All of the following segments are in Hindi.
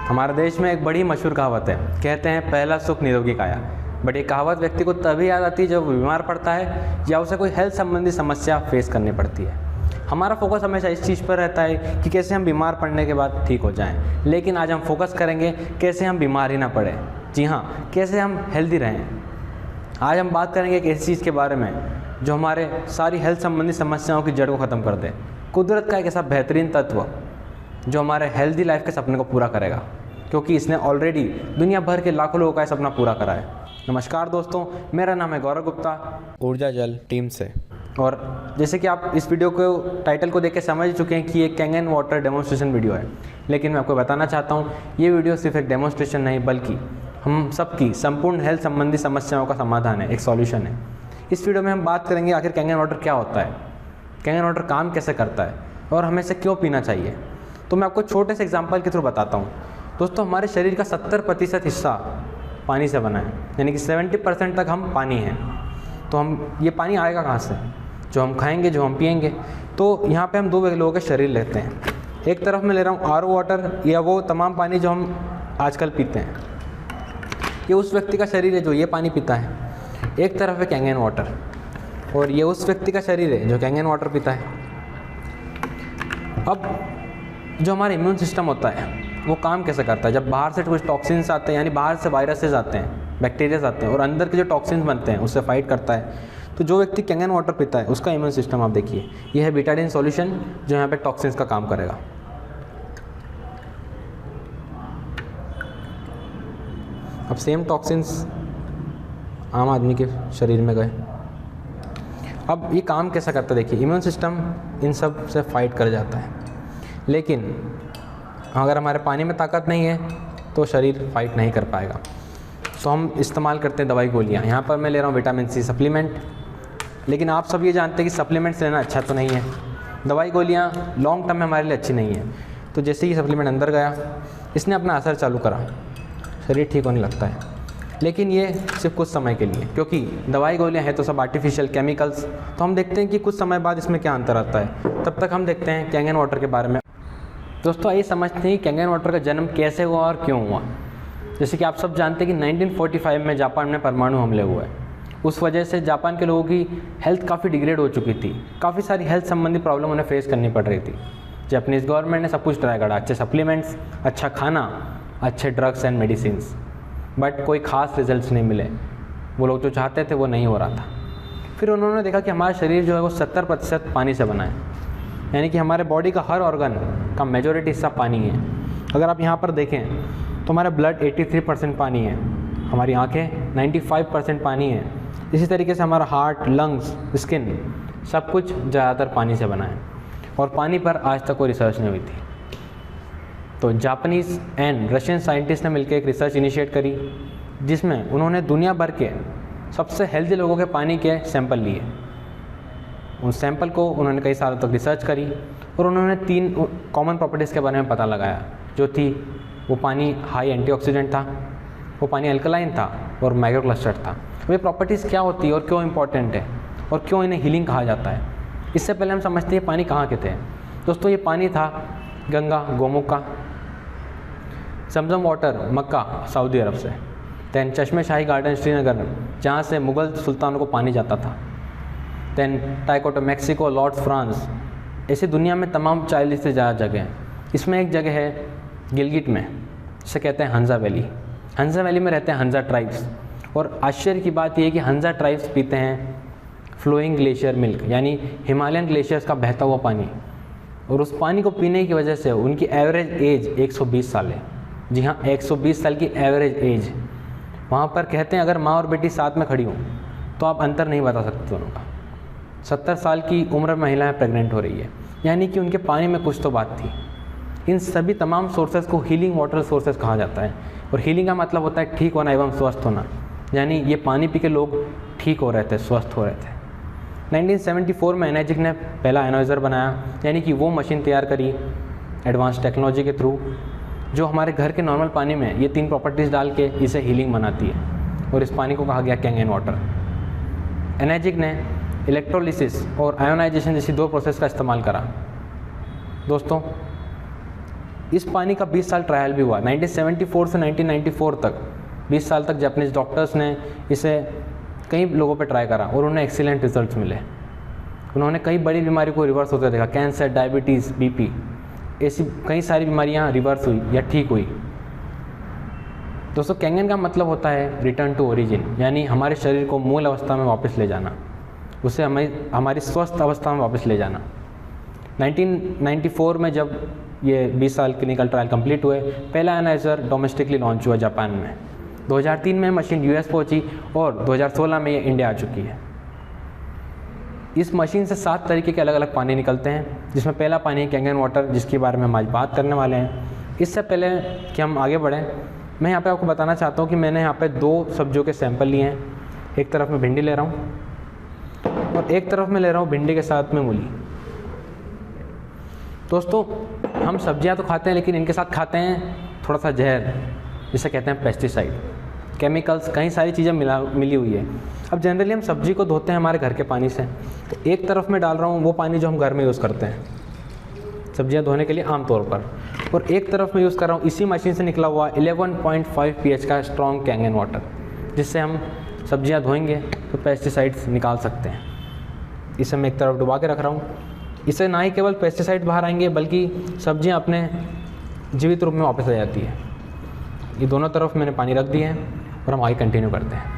हमारे देश में एक बड़ी मशहूर कहावत है, कहते हैं पहला सुख निरोगी काया। बट ये कहावत व्यक्ति को तभी याद आती है जब वो बीमार पड़ता है या उसे कोई हेल्थ संबंधी समस्या फेस करनी पड़ती है। हमारा फोकस हमेशा इस चीज़ पर रहता है कि कैसे हम बीमार पड़ने के बाद ठीक हो जाएं, लेकिन आज हम फोकस करेंगे कैसे हम बीमार ही ना पड़े। जी हाँ, कैसे हम हेल्दी रहें। आज हम बात करेंगे एक ऐसी चीज़ के बारे में जो हमारे सारी हेल्थ संबंधी समस्याओं की जड़ को ख़त्म कर दे। कुदरत का एक ऐसा बेहतरीन तत्व जो हमारे हेल्दी लाइफ के सपने को पूरा करेगा, क्योंकि इसने ऑलरेडी दुनिया भर के लाखों लोगों का सपना पूरा करा है। नमस्कार दोस्तों, मेरा नाम है गौरव गुप्ता, ऊर्जा जल टीम से। और जैसे कि आप इस वीडियो को टाइटल को देख के समझ चुके हैं कि ये कैंगन वाटर डेमोन्स्ट्रेशन वीडियो है, लेकिन मैं आपको बताना चाहता हूँ ये वीडियो सिर्फ एक डेमोन्स्ट्रेशन नहीं बल्कि हम सबकी संपूर्ण हेल्थ संबंधी समस्याओं का समाधान है, एक सॉल्यूशन है। इस वीडियो में हम बात करेंगे आखिर कैंगन वाटर क्या होता है, कैंगन वाटर काम कैसे करता है और हमें इसे क्यों पीना चाहिए। तो मैं आपको छोटे से एग्जांपल के थ्रू बताता हूँ। दोस्तों, हमारे शरीर का 70% हिस्सा पानी से बना है, यानी कि 70% तक हम पानी हैं। तो हम ये पानी आएगा कहाँ से? जो हम खाएंगे, जो हम पिएंगे। तो यहाँ पे हम दो लोगों के शरीर लेते हैं। एक तरफ मैं ले रहा हूँ RO वाटर या वो तमाम पानी जो हम आजकल पीते हैं, ये उस व्यक्ति का शरीर है जो ये पानी पीता है। एक तरफ है कैंगन वाटर और ये उस व्यक्ति का शरीर है जो कैंगन वाटर पीता है। अब जो हमारा इम्यून सिस्टम होता है वो काम कैसे करता है? जब बाहर से कुछ टॉक्सिन्स आते हैं, यानी बाहर से वायरसेस आते हैं, बैक्टीरियाज आते हैं और अंदर के जो टॉक्सिन्स बनते हैं उससे फाइट करता है। तो जो व्यक्ति कैंगन वाटर पीता है उसका इम्यून सिस्टम आप देखिए, यह है बीटाडीन सॉल्यूशन जो यहाँ पे टॉक्सिन्स का काम करेगा। अब सेम टॉक्सिन्स आम आदमी के शरीर में गए। अब ये काम कैसा करता है देखिए, इम्यून सिस्टम इन सब से फाइट कर जाता है, लेकिन अगर हमारे पानी में ताकत नहीं है तो शरीर फाइट नहीं कर पाएगा। तो हम इस्तेमाल करते हैं दवाई गोलियाँ। यहाँ पर मैं ले रहा हूँ विटामिन C सप्लीमेंट, लेकिन आप सब ये जानते हैं कि सप्लीमेंट्स लेना अच्छा तो नहीं है। दवाई गोलियाँ लॉन्ग टर्म में हमारे लिए अच्छी नहीं है। तो जैसे ही सप्लीमेंट अंदर गया, इसने अपना असर चालू करा, शरीर ठीक होने लगता है, लेकिन ये सिर्फ कुछ समय के लिए, क्योंकि दवाई गोलियाँ हैं तो सब आर्टिफिशियल केमिकल्स। तो हम देखते हैं कि कुछ समय बाद इसमें क्या अंतर आता है। तब तक हम देखते हैं कैंगन वाटर के बारे में। दोस्तों, आइए समझते हैं कैंगन वाटर का जन्म कैसे हुआ और क्यों हुआ। जैसे कि आप सब जानते हैं कि 1945 में जापान में परमाणु हमले हुए। उस वजह से जापान के लोगों की हेल्थ काफ़ी डिग्रेड हो चुकी थी, काफ़ी सारी हेल्थ संबंधी प्रॉब्लम उन्हें फेस करनी पड़ रही थी। जापानीज़ गवर्नमेंट ने सब कुछ ट्राई करा, अच्छे सप्लीमेंट्स, अच्छा खाना, अच्छे ड्रग्स एंड मेडिसिन्स, बट कोई ख़ास रिजल्ट्स नहीं मिले। वो लोग जो चाहते थे वो नहीं हो रहा था। फिर उन्होंने देखा कि हमारा शरीर जो है वो 70% पानी से बना है, यानी कि हमारे बॉडी का हर ऑर्गन का मेजॉरिटी हिस्सा पानी है। अगर आप यहाँ पर देखें तो हमारा ब्लड 83% पानी है, हमारी आँखें 95% पानी है। इसी तरीके से हमारा हार्ट, लंग्स, स्किन सब कुछ ज़्यादातर पानी से बना है, और पानी पर आज तक कोई रिसर्च नहीं हुई थी। तो जापानीज़ एंड रशियन साइंटिस्ट ने मिलकर एक रिसर्च इनिशिएट करी, जिसमें उन्होंने दुनिया भर के सबसे हेल्दी लोगों के पानी के सैंपल लिए। उन सैंपल को उन्होंने कई सालों तक रिसर्च करी और उन्होंने 3 कॉमन प्रॉपर्टीज़ के बारे में पता लगाया, जो थी वो पानी हाई एंटीऑक्सीडेंट था, वो पानी अल्कलाइन था और माइक्रो क्लस्टर था। वे प्रॉपर्टीज़ क्या होती है और क्यों इंपॉर्टेंट है और क्यों इन्हें हीलिंग कहा जाता है, इससे पहले हम समझते हैं पानी कहाँ के थे। दोस्तों, ये पानी था गंगा गोमुख का, जमजम वाटर मक्का सऊदी अरब से, दैन चश्मे शाही गार्डन श्रीनगर जहाँ से मुग़ल सुल्तानों को पानी जाता था, दैन टाइकोटो मैक्सिको, लॉर्ड्स फ्रांस। ऐसे दुनिया में तमाम 40 से ज़्यादा जगह हैं। इसमें एक जगह है गिलगिट में, जिसे कहते हैं हंजा वैली। हंजा वैली में रहते हैं हंजा ट्राइब्स, और आश्चर्य की बात यह है कि हंजा ट्राइब्स पीते हैं फ्लोइंग ग्लेशियर मिल्क, यानी हिमालयन ग्लेशियर्स का बहता हुआ पानी। और उस पानी को पीने की वजह से उनकी एवरेज एज 120 साल है। जी हाँ, 120 साल की एवरेज एज। वहाँ पर कहते हैं अगर माँ और बेटी साथ में खड़ी हों तो आप अंतर नहीं बता सकते दोनों का। 70 साल की उम्र में महिलाएं प्रेग्नेंट हो रही है, यानी कि उनके पानी में कुछ तो बात थी। इन सभी तमाम सोर्सेज को हीलिंग वाटर सोर्सेज कहा जाता है, और हीलिंग का मतलब होता है ठीक होना एवं स्वस्थ होना, यानी ये पानी पी के लोग ठीक हो रहे थे, स्वस्थ हो रहे थे। 1974 में एनर्जिक ने पहला एनालाइज़र बनाया, यानी कि वो मशीन तैयार करी एडवांस टेक्नोलॉजी के थ्रू, जो हमारे घर के नॉर्मल पानी में ये 3 प्रॉपर्टीज़ डाल के इसे हीलिंग बनाती है, और इस पानी को कहा गया कैंगन वाटर। एनर्जिक ने इलेक्ट्रोलिसिस और आयोनाइजेशन जैसी 2 प्रोसेस का इस्तेमाल करा। दोस्तों, इस पानी का 20 साल ट्रायल भी हुआ। 1974 से 1994 तक 20 साल तक जापानीज डॉक्टर्स ने इसे कई लोगों पे ट्राई करा और उन्हें एक्सीलेंट रिजल्ट्स मिले। उन्होंने कई बड़ी बीमारी को रिवर्स होते देखा, कैंसर, डायबिटीज़, बीपी, ऐसी कई सारी बीमारियां रिवर्स हुई या ठीक हुई। दोस्तों कैंगन का मतलब होता है रिटर्न टू ओरिजिन, यानी हमारे शरीर को मूल अवस्था में वापस ले जाना, उसे हमारी स्वस्थ अवस्था में वापस ले जाना। 1994 में जब ये 20 साल क्लिनिकल ट्रायल कंप्लीट हुए, पहला एनालाइजर डोमेस्टिकली लॉन्च हुआ जापान में। 2003 में मशीन यूएस पहुंची और 2016 में ये इंडिया आ चुकी है। इस मशीन से 7 तरीके के अलग अलग पानी निकलते हैं, जिसमें पहला पानी है कैंगन वाटर, जिसके बारे में हम आज बात करने वाले हैं। इससे पहले कि हम आगे बढ़ें, मैं यहाँ पे आपको बताना चाहता हूँ कि मैंने यहाँ पे 2 सब्जियों के सैंपल लिए हैं। एक तरफ मैं भिंडी ले रहा हूँ और एक तरफ मैं ले रहा हूँ भिंडी के साथ में मूली। दोस्तों हम सब्जियां तो खाते हैं, लेकिन इनके साथ खाते हैं थोड़ा सा जहर, जिसे कहते हैं पेस्टिसाइड, केमिकल्स, कई सारी चीज़ें मिली हुई है। अब जनरली हम सब्जी को धोते हैं हमारे घर के पानी से, तो एक तरफ मैं डाल रहा हूँ वो पानी जो हम घर में यूज़ करते हैं सब्जियां धोने के लिए आमतौर पर, और एक तरफ मैं यूज़ कर रहा हूँ इसी मशीन से निकला हुआ 11.5 pH का स्ट्रॉन्ग कैंगन वाटर, जिससे हम सब्जियां धोएंगे तो पेस्टिसाइड्स निकाल सकते हैं। इसे मैं एक तरफ डुबा के रख रहा हूँ। इससे ना ही केवल पेस्टिसाइड बाहर आएंगे, बल्कि सब्जियां अपने जीवित रूप में वापस आ जाती है। ये दोनों तरफ मैंने पानी रख दिए हैं और हम आगे कंटिन्यू करते हैं।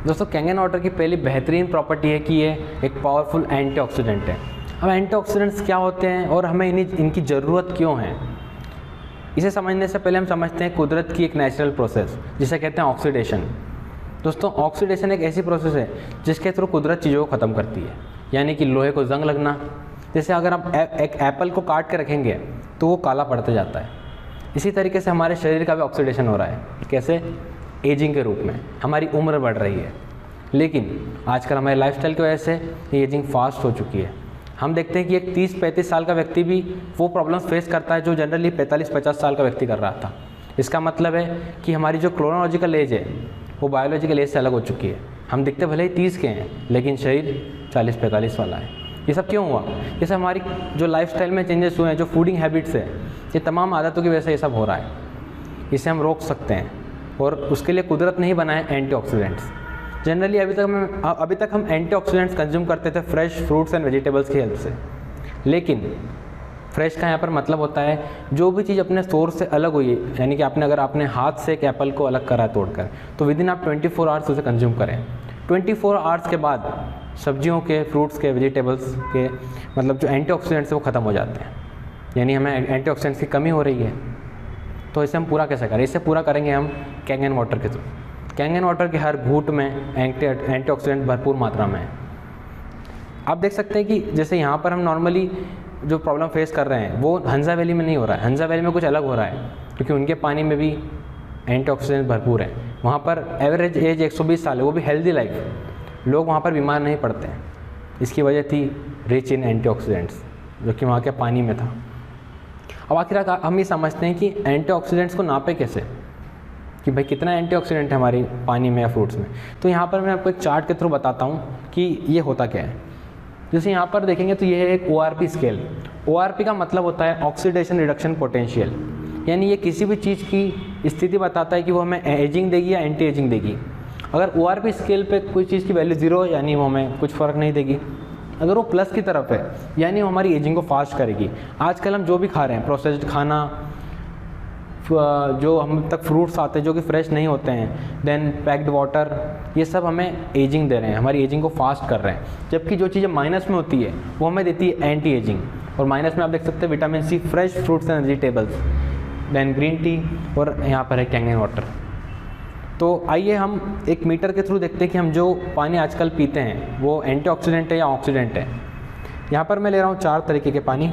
दोस्तों कैंगन वाटर की पहली बेहतरीन प्रॉपर्टी है कि ये एक पावरफुल एंटीऑक्सीडेंट है। अब एंटीऑक्सीडेंट्स क्या होते हैं और हमें इनकी ज़रूरत क्यों है, इसे समझने से पहले हम समझते हैं कुदरत की एक नेचुरल प्रोसेस, जिसे कहते हैं ऑक्सीडेशन। दोस्तों ऑक्सीडेशन एक ऐसी प्रोसेस है जिसके थ्रू कुदरत चीज़ों को ख़त्म करती है, यानी कि लोहे को जंग लगना। जैसे अगर आप एक एप्पल को काट के रखेंगे तो वो काला पड़ता जाता है, इसी तरीके से हमारे शरीर का भी ऑक्सीडेशन हो रहा है। कैसे? एजिंग के रूप में हमारी उम्र बढ़ रही है, लेकिन आजकल हमारे लाइफस्टाइल की वजह से ये एजिंग फास्ट हो चुकी है। हम देखते हैं कि एक 30-35 साल का व्यक्ति भी वो प्रॉब्लम्स फेस करता है जो जनरली 45-50 साल का व्यक्ति कर रहा था। इसका मतलब है कि हमारी जो क्रोनोलॉजिकल एज है वो बायोलॉजिकल एज से अलग हो चुकी है। हम दिखते भले ही 30 के हैं, लेकिन शरीर 40-45 वाला है। ये सब क्यों हुआ? ये सब हमारी जो लाइफस्टाइल में चेंजेस हुए हैं, जो फूडिंग हैबिट्स है, ये तमाम आदतों की वजह से ये सब हो रहा है। इसे हम रोक सकते हैं और उसके लिए कुदरत ने ही बनाए एंटीऑक्सीडेंट्स। जनरली अभी तक हम एंटीऑक्सीडेंट्स कंज्यूम करते थे फ्रेश फ्रूट्स एंड वेजिटेबल्स की हेल्प से, लेकिन फ्रेश का यहाँ पर मतलब होता है जो भी चीज़ अपने सोर्स से अलग हुई है, यानी कि अगर आपने हाथ से एक एप्पल को अलग करा है तोड़कर, तो विदिन आप 24 आवर्स उसे कंज्यूम करें। 24 आवर्स के बाद सब्जियों के, फ्रूट्स के, वेजिटेबल्स के मतलब जो एंटीऑक्सीडेंट्स है वो ख़त्म हो जाते हैं, यानी हमें एंटीऑक्सीडेंट्स की कमी हो रही है। तो इसे हम पूरा कैसे करें? इसे पूरा करेंगे हम कैंगन वाटर के थ्रू। कैंगन वाटर के हर घूंट में एंटीऑक्सीडेंट भरपूर मात्रा में है। आप देख सकते हैं कि जैसे यहाँ पर हम नॉर्मली जो प्रॉब्लम फेस कर रहे हैं वो हंसा वैली में नहीं हो रहा है। हंसा वैली में कुछ अलग हो रहा है, क्योंकि उनके पानी में भी एंटीऑक्सीडेंट भरपूर है। वहाँ पर एवरेज एज 120 साल है, वो भी हेल्दी लाइफ। लोग वहाँ पर बीमार नहीं पड़ते हैं। इसकी वजह थी रिच इन एंटीऑक्सीडेंट्स, जो कि वहाँ के पानी में था। अब आखिर हम ये समझते हैं कि एंटीऑक्सीडेंट्स को नापे कैसे, कि भाई कितना एंटीऑक्सीडेंट है हमारे पानी में या फ्रूट्स में। तो यहाँ पर मैं आपको एक चार्ट के थ्रू बताता हूँ कि ये होता क्या है। जैसे यहाँ पर देखेंगे तो ये है एक ORP स्केल। ORP का मतलब होता है ऑक्सीडेशन रिडक्शन पोटेंशियल, यानी ये किसी भी चीज़ की स्थिति बताता है कि वो हमें एजिंग देगी या एंटी एजिंग देगी। अगर ORP स्केल पे कोई चीज़ की वैल्यू 0 यानी वो हमें कुछ फ़र्क नहीं देगी। अगर वो प्लस की तरफ है यानी वो हमारी एजिंग को फास्ट करेगी। आजकल हम जो भी खा रहे हैं, प्रोसेस्ड खाना, जो हम तक फ्रूट्स आते हैं जो कि फ्रेश नहीं होते हैं, देन पैक्ड वाटर, ये सब हमें एजिंग दे रहे हैं, हमारी एजिंग को फास्ट कर रहे हैं। जबकि जो चीज़ें माइनस में होती है वो हमें देती है एंटी एजिंग। और माइनस में आप देख सकते हैं vitamin C, fresh fruits and vegetables, then green tea, और यहाँ पर है कैंगन वाटर। तो आइए हम एक मीटर के थ्रू देखते हैं कि हम जो पानी आजकल पीते हैं वो एंटीऑक्सीडेंट है या ऑक्सीडेंट है। यहाँ पर मैं ले रहा हूँ 4 तरीके के पानी,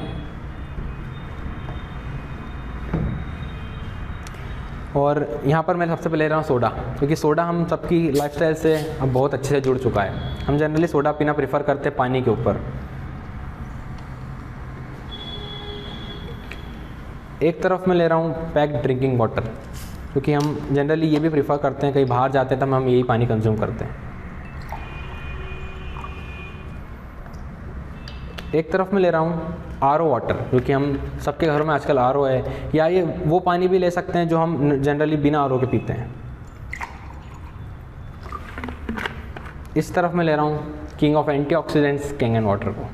और यहाँ पर मैं सबसे पहले ले रहा हूँ सोडा, क्योंकि सोडा हम सबकी लाइफस्टाइल से अब बहुत अच्छे से जुड़ चुका है। हम जनरली सोडा पीना प्रेफर करते हैं पानी के ऊपर। एक तरफ मैं ले रहा हूँ पैक्ड ड्रिंकिंग वाटर, क्योंकि हम जनरली ये भी प्रेफर करते हैं, कहीं बाहर जाते हैं तब हम यही पानी कंज्यूम करते हैं। एक तरफ मैं ले रहा हूँ आर ओ वाटर, क्योंकि हम सबके घरों में आजकल आर ओ है, या ये वो पानी भी ले सकते हैं जो हम जनरली बिना आर ओ के पीते हैं। इस तरफ मैं ले रहा हूँ king of antioxidants Kangen water को।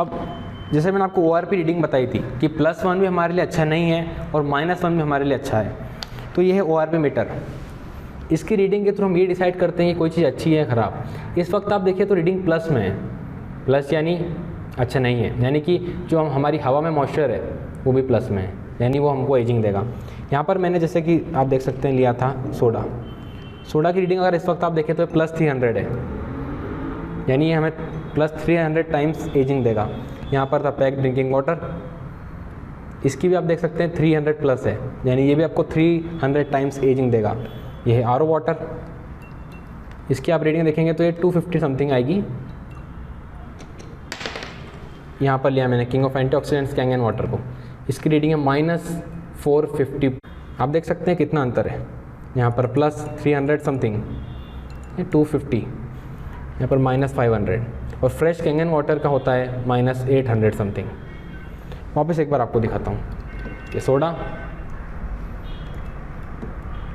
अब जैसे मैंने आपको ORP रीडिंग बताई थी कि +1 भी हमारे लिए अच्छा नहीं है और -1 भी हमारे लिए अच्छा है, तो ये है ORP मीटर। इसकी रीडिंग के थ्रू हम ये डिसाइड करते हैं कि कोई चीज़ अच्छी है ख़राब। इस वक्त आप देखिए तो रीडिंग प्लस में है, प्लस यानी अच्छा नहीं है, यानी कि जो हमारी हवा में मॉइस्चर है वो भी प्लस में है, यानी वो हमको एजिंग देगा। यहाँ पर मैंने जैसे कि आप देख सकते हैं लिया था सोडा की रीडिंग अगर इस वक्त आप देखें तो +300 है, यानी ये हमें +300 टाइम्स एजिंग देगा। यहाँ पर था पैक ड्रिंकिंग वाटर, इसकी भी आप देख सकते हैं 300 प्लस है, यानी ये भी आपको 300 टाइम्स एजिंग देगा। ये है आर ओ वाटर, इसकी आप रेटिंग देखेंगे तो ये 250 समथिंग आएगी। यहाँ पर लिया मैंने king of antioxidants Kangen water को, इसकी रेटिंग है -450। आप देख सकते हैं कितना अंतर है, यहाँ पर +300 समथिंग, 250, यहाँ पर -500, और फ्रेश कैंगन वाटर का होता है -800 समथिंग। वापस एक बार आपको दिखाता हूँ, ये सोडा,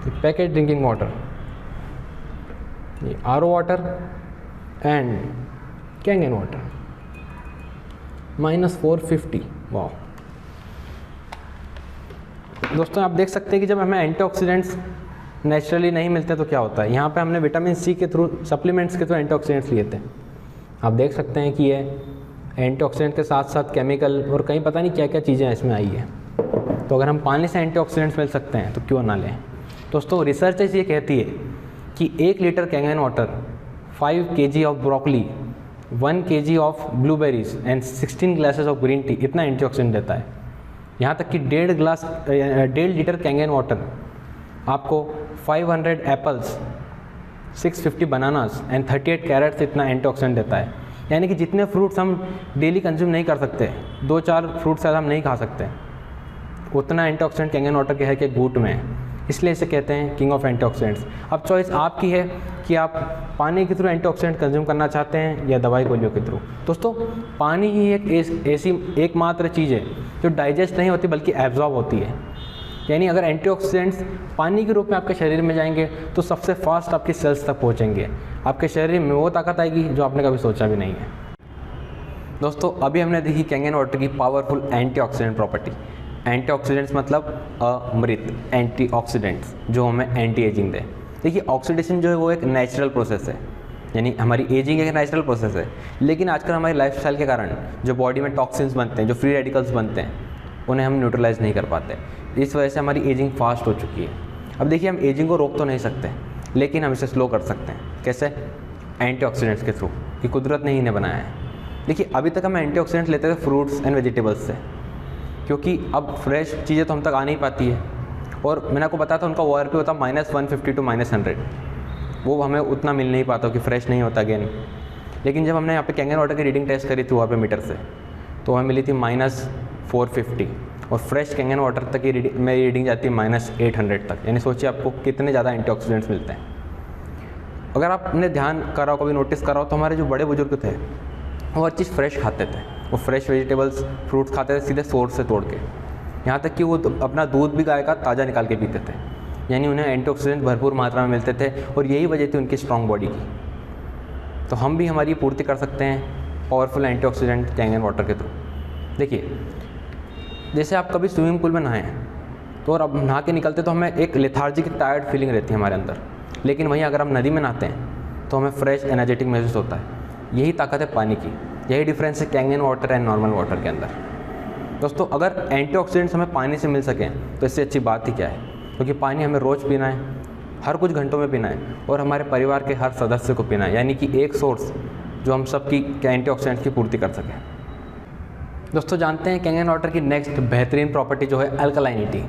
ये पैकेज ड्रिंकिंग वाटर, ये R O water and Kangen water, -450। वाह दोस्तों, आप देख सकते हैं कि जब हमें एंटीऑक्सीडेंट्स नेचुरली नहीं मिलते तो क्या होता है। यहाँ पे हमने विटामिन सी के थ्रू, सप्लीमेंट्स के थ्रू एंटीऑक्सीडेंट्स लिए थे। आप देख सकते हैं कि ये एंटीऑक्सीडेंट के साथ साथ केमिकल और कहीं पता नहीं क्या क्या चीज़ें इसमें आई है। तो अगर हम पानी से एंटीऑक्सीडेंट्स मिल सकते हैं तो क्यों ना लें। दोस्तों रिसर्चर्स ये कहती है कि 1 litre Kangen water 5 kg of broccoli, 1 kg of blueberries and 16 glasses of green tea इतना एंटीऑक्सीडेंट देता है। यहाँ तक कि 1.5 लीटर कैंगन वाटर आपको 500 एप्पल्स, 650 बनानास एंड 38 कैरेट्स इतना एंटीऑक्सीडेंट देता है। यानी कि जितने फ्रूट्स हम डेली कंज्यूम नहीं कर सकते, 2-4 फ्रूट्स शायद हम नहीं खा सकते, उतना एंटीऑक्सीडेंट कैंगन वाटर के है कि घूंट में है, इसलिए इसे कहते हैं किंग ऑफ एंटीऑक्सीडेंट्स। अब चॉइस आपकी है कि आप पानी के थ्रू एंटीऑक्सीडेंट कंज्यूम करना चाहते हैं या दवाई गोलियों के थ्रू। दोस्तों पानी ही एक ऐसी एकमात्र चीज़ है जो डाइजेस्ट नहीं होती बल्कि एब्जॉर्ब होती है। यानी अगर एंटीऑक्सीडेंट्स पानी के रूप में आपके शरीर में जाएंगे तो सबसे फास्ट आपकी सेल्स तक पहुंचेंगे, आपके शरीर में वो ताकत आएगी जो आपने कभी सोचा भी नहीं है। दोस्तों अभी हमने देखी कैंगन वाटर की पावरफुल एंटीऑक्सीडेंट प्रॉपर्टी। एंटीऑक्सीडेंट्स मतलब अमृत, एंटीऑक्सीडेंट्स जो हमें एंटी एजिंग दे। देखिए ऑक्सीडेशन जो है वो एक नेचुरल प्रोसेस है, यानी हमारी एजिंग एक नेचुरल प्रोसेस है, लेकिन आजकल हमारी लाइफस्टाइल के कारण जो बॉडी में टॉक्सिन्स बनते हैं, जो फ्री रेडिकल्स बनते हैं, उन्हें हम न्यूट्रलाइज नहीं कर पाते। इस वजह से हमारी एजिंग फास्ट हो चुकी है। अब देखिए हम एजिंग को रोक तो नहीं सकते, लेकिन हम इसे स्लो कर सकते हैं। कैसे? एंटीऑक्सीडेंट्स के थ्रू, कि कुदरत ने ही इन्हें बनाया है। देखिए अभी तक हम एंटीऑक्सीडेंट्स लेते थे फ्रूट्स एंड वेजिटेबल्स से, क्योंकि अब फ्रेश चीज़ें तो हम तक आ नहीं पाती है, और मैंने आपको बताया था उनका ORP होता -150 to -100, वो हमें उतना मिल नहीं पाता कि फ्रेश नहीं होता अगेन। लेकिन जब हमने यहाँ पे कैंगन वाटर की रीडिंग टेस्ट करी थी ORP मीटर से, तो हमें मिली थी -450, और फ्रेश कैंगन वाटर तक की मेरी रीडिंग जाती है -800 तक। यानी सोचिए आपको कितने ज़्यादा एंटीऑक्सीडेंट्स मिलते हैं। अगर आपने ध्यान करा हो, कभी नोटिस करा हो, तो हमारे जो बड़े बुजुर्ग थे वो हर चीज़ फ्रेश खाते थे, वो फ्रेश वेजिटेबल्स फ्रूट्स खाते थे सीधे सोर्स से तोड़ के, यहाँ तक कि वो अपना दूध भी गाय का ताज़ा निकाल के पीते थे। यानी उन्हें एंटीऑक्सीडेंट भरपूर मात्रा में मिलते थे, और यही वजह थी उनकी स्ट्रॉन्ग बॉडी की। तो हम भी हमारी पूर्ति कर सकते हैं पावरफुल एंटीऑक्सीडेंट कैंगन वाटर के थ्रू। देखिए जैसे आप कभी स्विमिंग पूल में नहाएं तो, और अब नहा के निकलते तो हमें एक लेथार्जिक, टायर्ड फीलिंग रहती है हमारे अंदर, लेकिन वहीं अगर हम नदी में नहाते हैं तो हमें फ्रेश एनर्जेटिक महसूस होता है। यही ताकत है पानी की, यही डिफरेंस है Kangen water and normal water के अंदर। दोस्तों अगर एंटीऑक्सीडेंट्स हमें पानी से मिल सकें तो इससे अच्छी बात ही क्या है, क्योंकि पानी हमें रोज़ पीना है, हर कुछ घंटों में पीना है, और हमारे परिवार के हर सदस्य को पीना है। यानी कि एक सोर्स जो हम सबकी एंटीऑक्सीडेंट्स की पूर्ति कर सकें। दोस्तों जानते हैं कैंगन वाटर की नेक्स्ट बेहतरीन प्रॉपर्टी जो है अल्कलाइनिटी।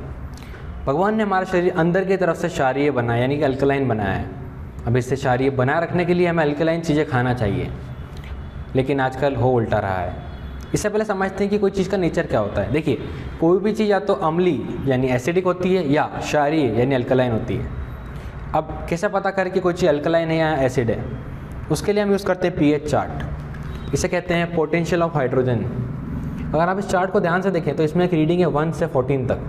भगवान ने हमारा शरीर अंदर की तरफ से क्षारीय बनाया, यानी कि अल्कलाइन बनाया है। अब इससे क्षारीय बनाए रखने के लिए हमें अल्कलाइन चीज़ें खाना चाहिए, लेकिन आजकल हो उल्टा रहा है। इससे पहले समझते हैं कि कोई चीज़ का नेचर क्या होता है। देखिए कोई भी चीज़ या तो अम्ली यानी एसिडिक होती है, या क्षारीय यानी अल्कलाइन होती है। अब कैसे पता करें कि कोई चीज़ अल्कलाइन है या एसिड है? उसके लिए हम यूज़ करते हैं पीएच चार्ट। इसे कहते हैं पोटेंशियल ऑफ हाइड्रोजन। अगर आप इस चार्ट को ध्यान से देखें तो इसमें एक रीडिंग है 1 से 14 तक।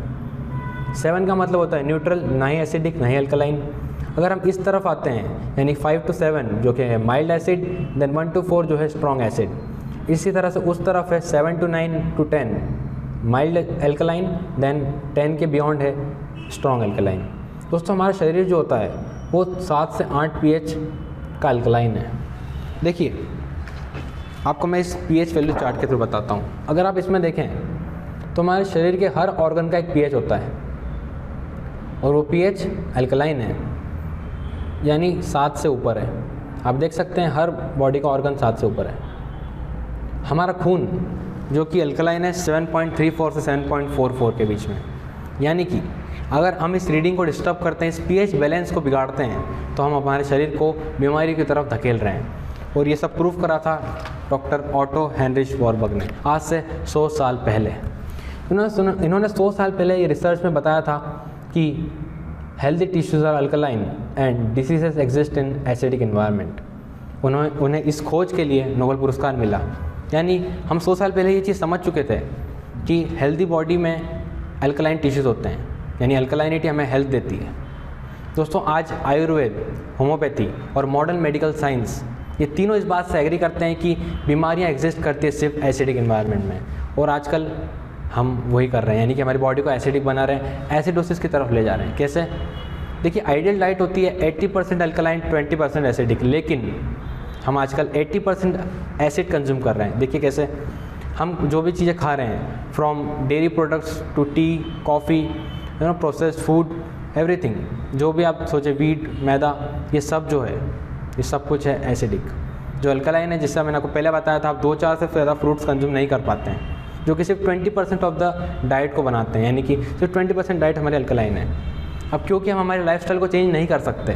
7 का मतलब होता है न्यूट्रल, ना ही एसिडिक ना ही अल्कलाइन। अगर हम इस तरफ आते हैं यानी 5 to 7 जो कि है माइल्ड एसिड, देन 1 to 4 जो है स्ट्रॉन्ग एसिड। इसी तरह से उस तरफ है 7 to 9 to 10 mild alkaline, then 10 के बियॉन्ड है स्ट्रॉन्ग अल्कलाइन। दोस्तों हमारा शरीर जो होता है वो 7 से 8 पीएच का अल्कलाइन है। देखिए आपको मैं इस पीएच वैल्यू चार्ट के थ्रू बताता हूँ। अगर आप इसमें देखें तो हमारे शरीर के हर ऑर्गन का एक पीएच होता है और वो पीएच अल्कलाइन है, यानी 7 से ऊपर है। आप देख सकते हैं हर बॉडी का ऑर्गन 7 से ऊपर है। हमारा खून जो कि अल्कलाइन है 7.34 से 7.44 के बीच में, यानी कि अगर हम इस रीडिंग को डिस्टर्ब करते हैं, इस पीएच बैलेंस को बिगाड़ते हैं, तो हम हमारे शरीर को बीमारी की तरफ धकेल रहे हैं। और ये सब प्रूफ करा था डॉक्टर ऑटो हेनरिच वॉरबर्ग ने आज से 100 साल पहले। इन्होंने 100 साल पहले ये रिसर्च में बताया था कि healthy tissues are alkaline and diseases exist in acidic environment. उन्हें इस खोज के लिए नोबेल पुरस्कार मिला। यानी हम 100 साल पहले ये चीज़ समझ चुके थे कि हेल्दी बॉडी में अल्कलाइन टिश्यूज होते हैं, यानी अल्कलाइनिटी हमें हेल्थ देती है। दोस्तों आज आयुर्वेद, होम्योपैथी और मॉडर्न मेडिकल साइंस ये तीनों इस बात से एग्री करते हैं कि बीमारियां एग्जिस्ट करती है सिर्फ एसिडिक एनवायरनमेंट में, और आजकल हम वही कर रहे हैं, यानी कि हमारी बॉडी को एसिडिक बना रहे हैं, एसिडोसिस की तरफ ले जा रहे हैं। कैसे? देखिए आइडियल डाइट होती है 80% अल्कलाइन 20% एसिडिक, लेकिन हम आजकल 80% एसिड कंज्यूम कर रहे हैं। देखिए कैसे? हम जो भी चीज़ें खा रहे हैं, from dairy products to tea, coffee, processed food, everything, जो भी आप सोचे, वीट, मैदा, ये सब जो है ये सब कुछ है एसिडिक। जो अल्कलाइन है, जिससे मैंने आपको पहले बताया था, आप 2-4 से ज़्यादा फ्रूट्स कंज्यूम नहीं कर पाते हैं, जो कि सिर्फ 20% ऑफ द डाइट को बनाते हैं, यानी कि सिर्फ 20% डाइट हमारी अल्कलाइन है। अब क्योंकि हम हमारे लाइफस्टाइल को चेंज नहीं कर सकते,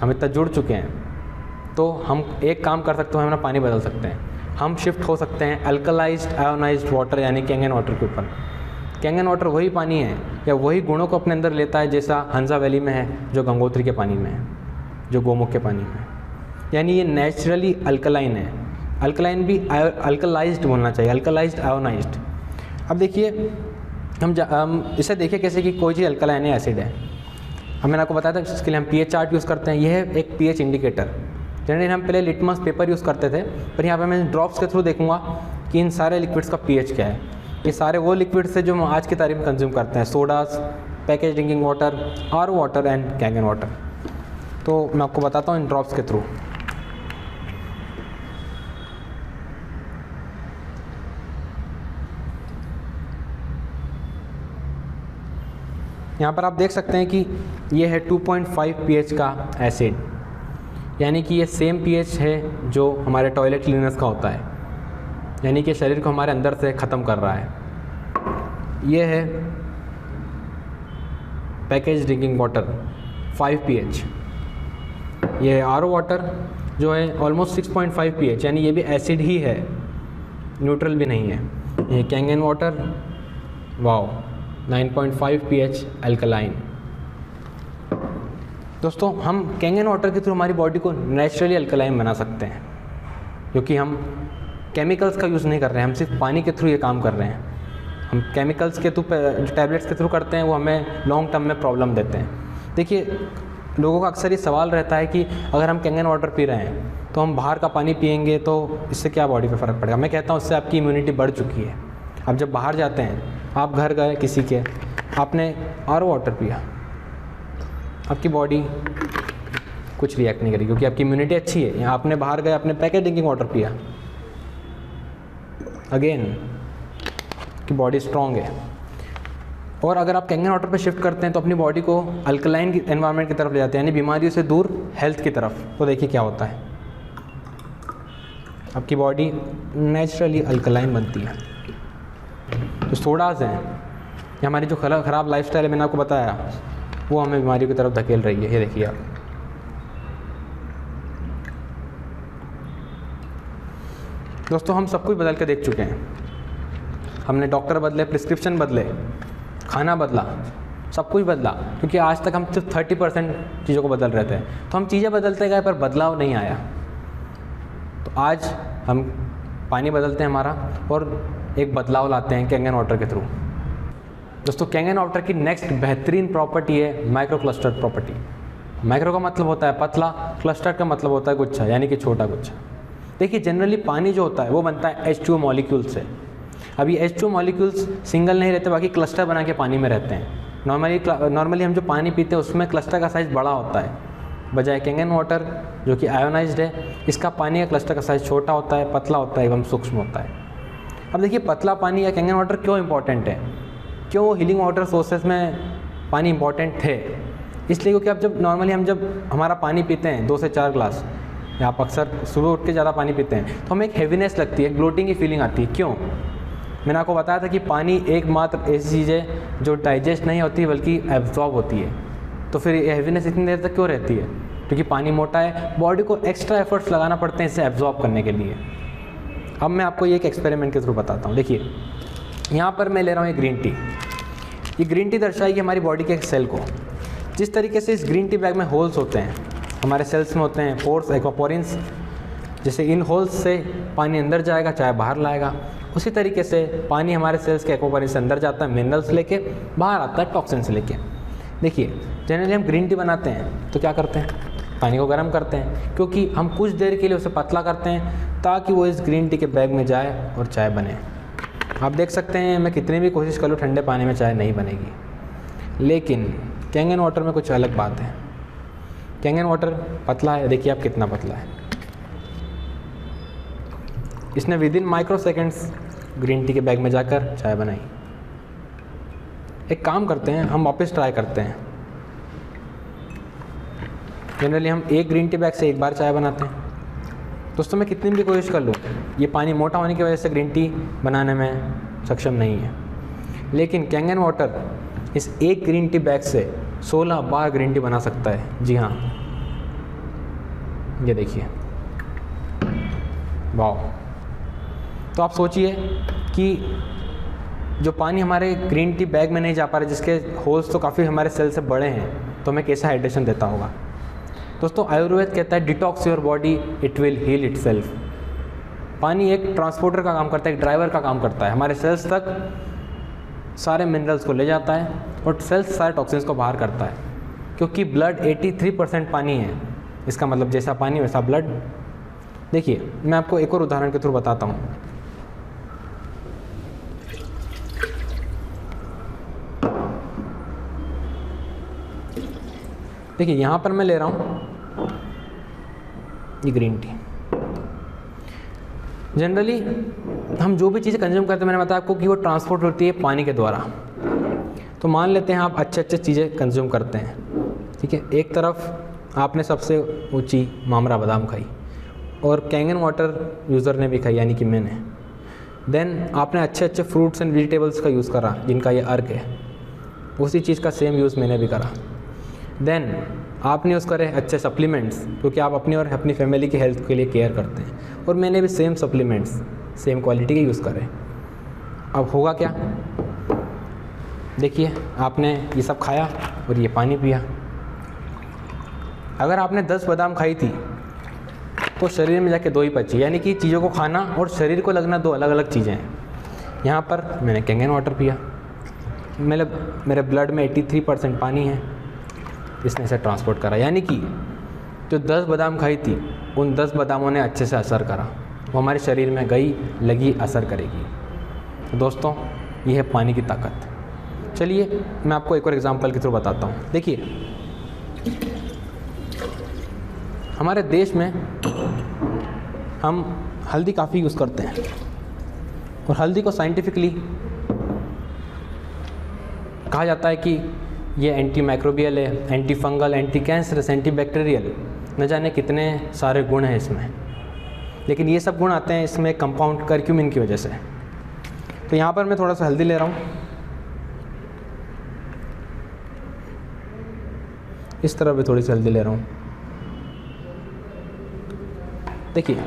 हम इतना जुड़ चुके हैं, तो हम एक काम कर सकते हैं, हम अपना पानी बदल सकते हैं। हम शिफ्ट हो सकते हैं अल्कलाइज्ड आयोनाइज्ड वाटर यानी कैंगन वाटर के ऊपर। कैंगन वाटर वही पानी है या वही गुणों को अपने अंदर लेता है जैसा हंसा वैली में है, जो गंगोत्री के पानी में है, जो गोमुख के पानी में है, यानी ये नेचुरली अल्कलाइन है। अल्कलाइन भी अल्कलाइज्ड बोलना चाहिए, अल्कलाइज्ड आयोनाइज्ड। अब देखिए हम इसे देखें कैसे कि कोई चीज़ अल्कलाइन है एसिड है। अब मैंने आपको बताया था इसके लिए हम पीएच चार्ट यूज़ करते हैं। यह है एक पीएच इंडिकेटर। जनरली हम पहले लिटमस पेपर यूज़ करते थे, पर यहाँ पर मैं ड्रॉप्स के थ्रू देखूंगा कि इन सारे लिक्विड्स का पीएच क्या है। ये सारे वो लिक्विड्स है जो हम आज की तारीख में कंज्यूम करते हैं, sodas, package drinking water, R water and Kangen water. तो मैं आपको बताता हूँ इन ड्रॉप्स के थ्रू। यहाँ पर आप देख सकते हैं कि ये है 2.5 pH का एसिड, यानी कि ये सेम pH है जो हमारे टॉयलेट क्लीनर्स का होता है, यानी कि शरीर को हमारे अंदर से ख़त्म कर रहा है। ये है पैकेज ड्रिंकिंग वाटर 5 pH। ये आरओ वाटर जो है ऑलमोस्ट 6.5 pH, यानी ये भी एसिड ही है, न्यूट्रल भी नहीं है। ये Kangen water, wow, 9.5 pH alkaline. दोस्तों हम कैंगन वाटर के थ्रू हमारी बॉडी को नेचुरली अल्कलाइन बना सकते हैं, क्योंकि हम केमिकल्स का यूज़ नहीं कर रहे हैं, हम सिर्फ पानी के थ्रू ये काम कर रहे हैं। हम केमिकल्स के थ्रू, जो टैबलेट्स के थ्रू करते हैं, वो हमें लॉन्ग टर्म में प्रॉब्लम देते हैं। देखिए लोगों का अक्सर ये सवाल रहता है कि अगर हम कैंगन वाटर पी रहे हैं तो हम बाहर का पानी पिएंगे तो इससे क्या बॉडी पे फ़र्क पड़ेगा। मैं कहता हूँ उससे आपकी इम्यूनिटी बढ़ चुकी है। अब जब बाहर जाते हैं, आप घर गए किसी के, आपने आरओ वाटर पिया, आपकी बॉडी कुछ रिएक्ट नहीं करेगी क्योंकि आपकी इम्यूनिटी अच्छी है। या आपने बाहर गए, आपने पैकेज ड्रिंकिंग वाटर पिया, अगेन की बॉडी स्ट्रॉन्ग है। और अगर आप कैंगन वाटर पे शिफ्ट करते हैं तो अपनी बॉडी को अल्कलाइन एनवायरनमेंट की तरफ ले जाते हैं, यानी बीमारियों से दूर हेल्थ की तरफ। तो देखिए क्या होता है, आपकी बॉडी नेचुरली अल्कलाइन बनती है। तो सोडाज हैं, ये हमारी जो ख़राब लाइफस्टाइल है, मैंने आपको बताया, वो हमें बीमारियों की तरफ धकेल रही है। ये देखिए आप, दोस्तों हम सब कुछ बदल के देख चुके हैं। हमने डॉक्टर बदले, प्रिस्क्रिप्शन बदले, खाना बदला, सब कुछ बदला, क्योंकि आज तक हम सिर्फ 30% चीज़ों को बदल रहे थे। तो हम चीज़ें बदलते गए पर बदलाव नहीं आया। तो आज हम पानी बदलते हैं हमारा और एक बदलाव लाते हैं कैंगन वाटर के थ्रू। दोस्तों कैंगन वाटर की नेक्स्ट बेहतरीन प्रॉपर्टी है माइक्रो क्लस्टर प्रॉपर्टी। माइक्रो का मतलब होता है पतला, क्लस्टर का मतलब होता है गुच्छा, यानी कि छोटा गुच्छा। देखिए जनरली पानी जो होता है वो बनता है H2O मॉलिक्यूल से। अभी H2O मॉलिक्यूल्स सिंगल नहीं रहते, बाकी क्लस्टर बना के पानी में रहते हैं। नॉर्मली हम जो पानी पीते हैं उसमें क्लस्टर का साइज़ बड़ा होता है, बजाय कैंगन वाटर जो कि आयोनाइज्ड है, इसका पानी या क्लस्टर का साइज़ छोटा होता है, पतला होता है एवं सूक्ष्म होता है। अब देखिए पतला पानी या कैंगन वाटर क्यों इंपॉर्टेंट है, क्यों हीलिंग वाटर सोर्सेज में पानी इंपॉर्टेंट थे? इसलिए क्योंकि अब हम जब हमारा पानी पीते हैं 2 से 4 ग्लास, या आप अक्सर सुबह उठ के ज़्यादा पानी पीते हैं, तो हमें एक हैवीनेस लगती है, ग्लोटिंग की फीलिंग आती है। क्यों? मैंने आपको बताया था कि पानी एकमात्र ऐसी चीज़ है जो डाइजेस्ट नहीं होती बल्कि एब्जॉर्ब होती है। तो फिर ये हैवीनेस इतनी देर तक क्यों रहती है? क्योंकि पानी मोटा है, बॉडी को एक्स्ट्रा एफर्ट्स लगाना पड़ते हैं इसे एब्जॉर्ब करने के लिए। अब मैं आपको ये एक एक्सपेरिमेंट के थ्रू बताता हूँ। देखिए यहाँ पर मैं ले रहा हूँ ये ग्रीन टी। ये ग्रीन टी दर्शाएगी हमारी बॉडी के एक सेल को। जिस तरीके से इस ग्रीन टी बैग में होल्स होते हैं, हमारे सेल्स में होते हैं पोर्स, एक्वापोरिन्स, जैसे इन होल्स से पानी अंदर जाएगा चाहे बाहर लाएगा, उसी तरीके से पानी हमारे सेल्स के एक्वापोरिन्स से अंदर जाता है मिनरल्स लेके, बाहर आता है टॉक्सिन्स लेके। देखिए जनरली हम ग्रीन टी बनाते हैं तो क्या करते हैं, पानी को गर्म करते हैं, क्योंकि हम कुछ देर के लिए उसे पतला करते हैं ताकि वो इस ग्रीन टी के बैग में जाए और चाय बने। आप देख सकते हैं मैं कितनी भी कोशिश कर लूँ ठंडे पानी में चाय नहीं बनेगी, लेकिन कैंगन वाटर में कुछ अलग बात है। कैंगन वाटर पतला है, देखिए आप कितना पतला है। इसने within micro seconds green tea के बैग में जाकर चाय बनाई। एक काम करते हैं, हम वापस ट्राई करते हैं। जनरली हम एक ग्रीन टी बैग से एक बार चाय बनाते हैं। दोस्तों मैं कितनी भी कोशिश कर लूँ, ये पानी मोटा होने की वजह से ग्रीन टी बनाने में सक्षम नहीं है। लेकिन कैंगन वाटर इस एक ग्रीन टी बैग से 16 बार ग्रीन टी बना सकता है। जी हाँ, ये देखिए, वाह। तो आप सोचिए कि जो पानी हमारे ग्रीन टी बैग में नहीं जा पा रहा, जिसके होल्स तो काफ़ी हमारे सेल से बड़े हैं, तो हमें कैसा हाइड्रेशन देता होगा। दोस्तों आयुर्वेद कहता है detox your body it will heal itself. पानी एक ट्रांसपोर्टर का काम करता है, एक ड्राइवर का काम करता है, हमारे सेल्स तक सारे मिनरल्स को ले जाता है और सेल्स सारे टॉक्सिन्स को बाहर करता है। क्योंकि ब्लड 83% पानी है, इसका मतलब जैसा पानी वैसा ब्लड। देखिए मैं आपको एक और उदाहरण के थ्रू बताता हूँ। देखिए यहाँ पर मैं ले रहा हूँ ये ग्रीन टी। जनरली हम जो भी चीज़ें कंज्यूम करते हैं, मैंने बताया आपको कि वो ट्रांसपोर्ट होती है पानी के द्वारा। तो मान लेते हैं आप अच्छे चीज़ें कंज्यूम करते हैं, ठीक है। एक तरफ आपने सबसे ऊंची मामरा बादाम खाई और कैंगन वाटर यूज़र ने भी खाई, यानी कि मैंने। देन आपने अच्छे फ्रूट्स एंड वेजिटेबल्स का यूज़ करा जिनका ये अर्क है, उसी चीज़ का सेम यूज़ मैंने भी करा। देन आपने यूज़ करे अच्छे सप्लीमेंट्स, क्योंकि आप अपनी और अपनी फैमिली की हेल्थ के लिए केयर करते हैं, और मैंने भी सेम सप्लीमेंट्स सेम क्वालिटी के यूज़ करे। अब होगा क्या, देखिए आपने ये सब खाया और ये पानी पिया। अगर आपने 10 बादाम खाई थी तो शरीर में जाके 2 ही बची, यानी कि चीज़ों को खाना और शरीर को लगना 2 अलग अलग चीज़ें हैं। यहाँ पर मैंने कैंगन वाटर पिया, मेरे ब्लड में 83% पानी है, इसने इसे ट्रांसपोर्ट करा, यानी कि जो 10 बादाम खाई थी उन 10 बादामों ने अच्छे से असर करा, वो हमारे शरीर में गई, लगी, असर करेगी। तो दोस्तों ये है पानी की ताकत। चलिए मैं आपको एक और एग्जांपल के थ्रू बताता हूँ। देखिए हमारे देश में हम हल्दी काफ़ी यूज़ करते हैं, और हल्दी को साइंटिफिकली कहा जाता है कि ये एंटी माइक्रोबियल है, anti fungal, anti cancerous, anti bacterial, न जाने कितने सारे गुण हैं इसमें। लेकिन ये सब गुण आते हैं इसमें कंपाउंड करक्यूमिन की वजह से। तो यहाँ पर मैं थोड़ा सा हल्दी ले रहा हूँ, इस तरह भी थोड़ी सी हल्दी ले रहा हूँ। देखिए